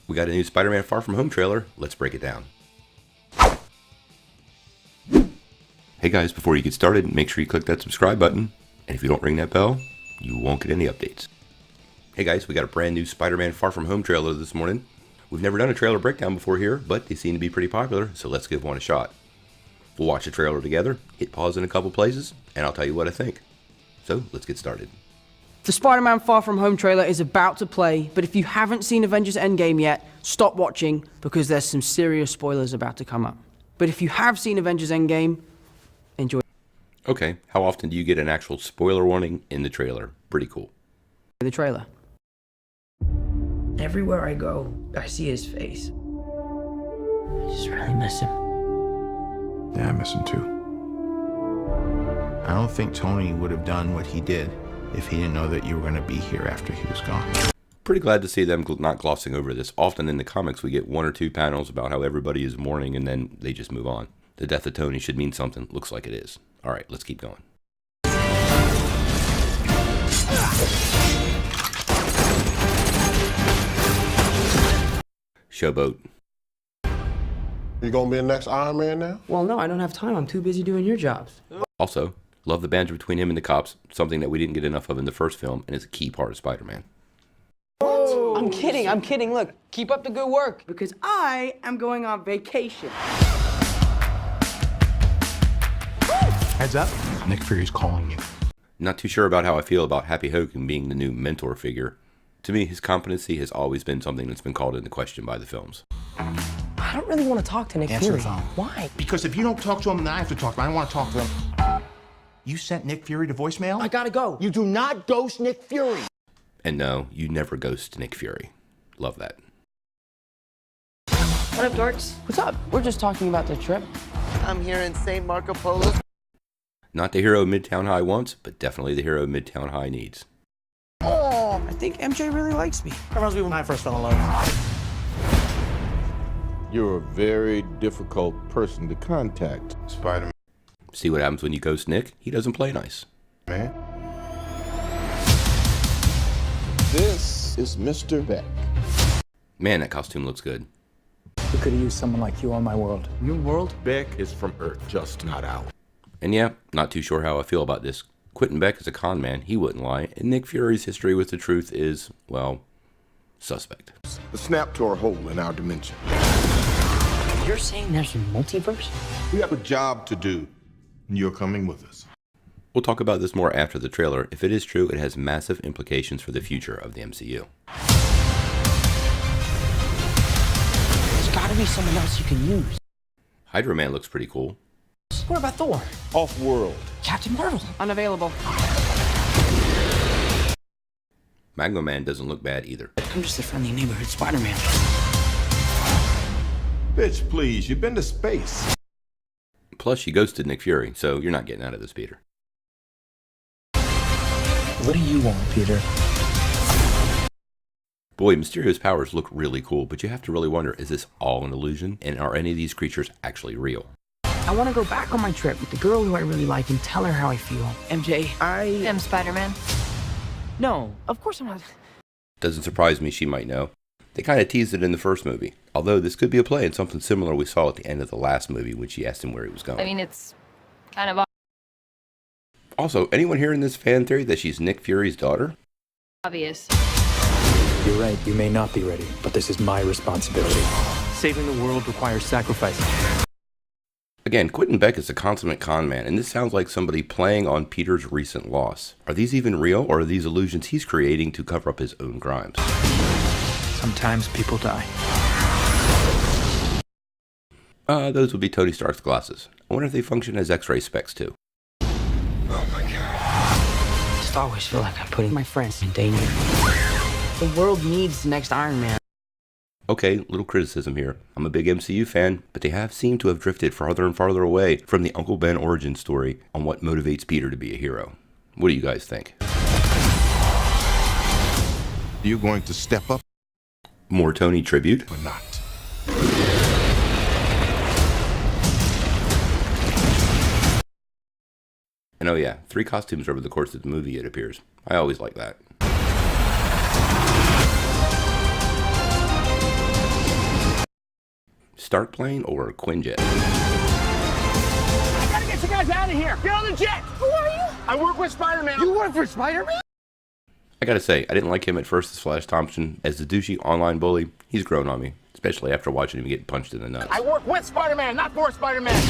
We got a new Spider-Man Far From Home trailer. Let's break it down. Hey guys, before you get started, make sure you click that subscribe button. And if you don't ring that bell, you won't get any updates. Hey guys, we got a brand new Spider-Man Far From Home trailer this morning. We've never done a trailer breakdown before here, but they seem to be pretty popular, so let's give one a shot. We'll watch the trailer together, hit pause in a couple places, and I'll tell you what I think. So, let's get started. The Spider-Man Far From Home trailer is about to play, but if you haven't seen Avengers Endgame yet, stop watching because there's some serious spoilers about to come up. But if you have seen Avengers Endgame, enjoy Okay, how often do you get an actual spoiler warning in the trailer? Pretty cool. the trailer. Everywhere I go, I see his face. I just really miss him. Yeah, I miss him too. I don't think Tony would have done what he did if he didn't know that you were going to be here after he was gone. Pretty glad to see them not glossing over this. Often in the comics we get one or two panels about how everybody is mourning and then they just move on. The death of Tony should mean something. Looks like it is. Alright, let's keep going. Showboat. You gonna be the next Iron Man now? Well, no, I don't have time. I'm too busy doing your jobs. Also, love the banter between him and the cops, something that we didn't get enough of in the first film, and is a key part of Spider-Man. I'm kidding. Look, keep up the good work because I am going on vacation. Heads up, Nick Fury's calling you. Not too sure about how I feel about Happy Hogan being the new mentor figure. To me, his competency has always been something that's been called into question by the films. I don't really want to talk to Nick Answer Fury. the phone. Why? Because if you don't talk to him, then I have to talk to him. I don't want to talk to him. You sent Nick Fury to voicemail? I gotta go. You do not ghost Nick Fury. And no, you never ghost Nick Fury. Love that. What up, dorks? What's up? We're just talking about the trip. I'm here in St. Marco Polo. Not the hero Midtown High wants, but definitely the hero Midtown High needs. I think MJ really likes me. That reminds me when I first fell in love. You're a very difficult person to contact, Spider-Man. See what happens when you ghost Nick? He doesn't play nice. This is Mr. Beck. Man, that costume looks good. We could have used someone like you on my world. Your world? Beck is from Earth, just not out. And yeah, not too sure how I feel about this. Quentin Beck is a con man, he wouldn't lie, and Nick Fury's history with the truth is, well, suspect. The snap tore a hole in our dimension. You're saying there's a multiverse? We have a job to do, and you're coming with us. We'll talk about this more after the trailer. If it is true, it has massive implications for the future of the MCU. There's gotta be someone else you can use. Hydro Man looks pretty cool. What about Thor? Off-world. Captain Marvel? Unavailable. Magma Man doesn't look bad either. I'm just a friendly neighborhood Spider-Man. Bitch, please, you've been to space. Plus, she ghosted Nick Fury, so you're not getting out of this, Peter. What do you want, Peter? Boy, Mysterio's powers look really cool, but you have to really wonder, is this all an illusion? And are any of these creatures actually real? I want to go back on my trip with the girl who I really like and tell her how I feel. MJ, I am Spider-Man. No, of course I'm not. Doesn't surprise me she might know. They kind of teased it in the first movie. Although this could be a play in something similar we saw at the end of the last movie when she asked him where he was going. I mean, it's kind of Also, anyone hearing this fan theory that she's Nick Fury's daughter? obvious. You're right, you may not be ready, but this is my responsibility. Saving the world requires sacrifice. Again, Quentin Beck is a consummate con man, and this sounds like somebody playing on Peter's recent loss. Are these even real, or are these illusions he's creating to cover up his own crimes? Sometimes people die. Those would be Tony Stark's glasses. I wonder if they function as X-ray specs too. I just always feel like I'm putting my friends in danger. The world needs the next Iron Man. Okay, little criticism here. I'm a big MCU fan, but they have seemed to have drifted farther and farther away from the Uncle Ben origin story on what motivates Peter to be a hero. What do you guys think? You're going to step up More Tony tribute? or not? And oh yeah, 3 costumes over the course of the movie, it appears. I always like that. Stark plane or Quinjet? I gotta get you guys out of here! Get on the jet! Who are you? I work with Spider-Man. You work for Spider-Man? I gotta say, I didn't like him at first as Flash Thompson. As the douchey online bully, he's grown on me, especially after watching him get punched in the nuts. I work with Spider-Man, not for Spider-Man.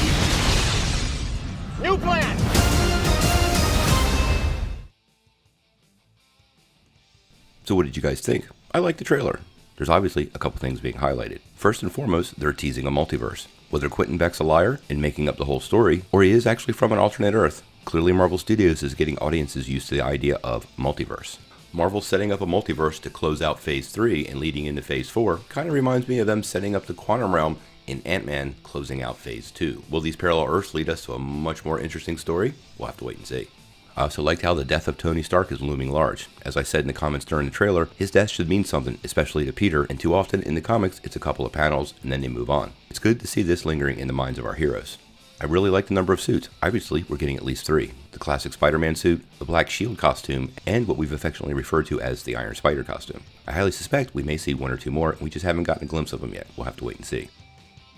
New plan! So what did you guys think? I like the trailer. There's obviously a couple things being highlighted. First and foremost, they're teasing a multiverse. Whether Quentin Beck's a liar and making up the whole story, or he is actually from an alternate Earth, clearly Marvel Studios is getting audiences used to the idea of multiverse. Marvel's setting up a multiverse to close out Phase 3 and leading into Phase 4 kind of reminds me of them setting up the quantum realm in Ant-Man closing out Phase 2. Will these parallel Earths lead us to a much more interesting story? We'll have to wait and see. I also liked how the death of Tony Stark is looming large. As I said in the comments during the trailer, his death should mean something, especially to Peter, and too often in the comics it's a couple of panels and then they move on. It's good to see this lingering in the minds of our heroes. I really like the number of suits. Obviously, we're getting at least 3. The classic Spider-Man suit, the Black Shield costume, and what we've affectionately referred to as the Iron Spider costume. I highly suspect we may see 1 or 2 more, and we just haven't gotten a glimpse of them yet. We'll have to wait and see.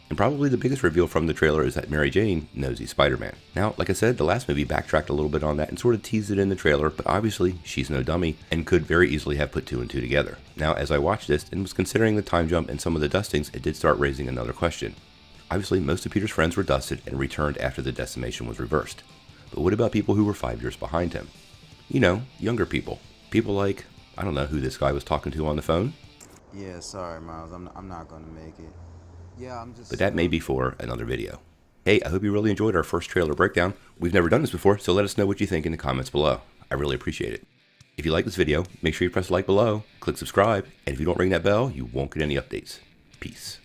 And probably the biggest reveal from the trailer is that Mary Jane knows he's Spider-Man. Now, like I said, the last movie backtracked a little bit on that and sort of teased it in the trailer, but obviously she's no dummy and could very easily have put 2 and 2 together. Now, as I watched this and was considering the time jump and some of the dustings, it did start raising another question. Obviously, most of Peter's friends were dusted and returned after the decimation was reversed. But what about people who were 5 years behind him? You know, younger people. People like, I don't know who this guy was talking to on the phone. Yeah, sorry, Miles. I'm not gonna make it. Yeah, but that may be for another video. Hey, I hope you really enjoyed our first trailer breakdown. We've never done this before, so let us know what you think in the comments below. I really appreciate it. If you like this video, make sure you press like below, click subscribe, and if you don't ring that bell, you won't get any updates. Peace.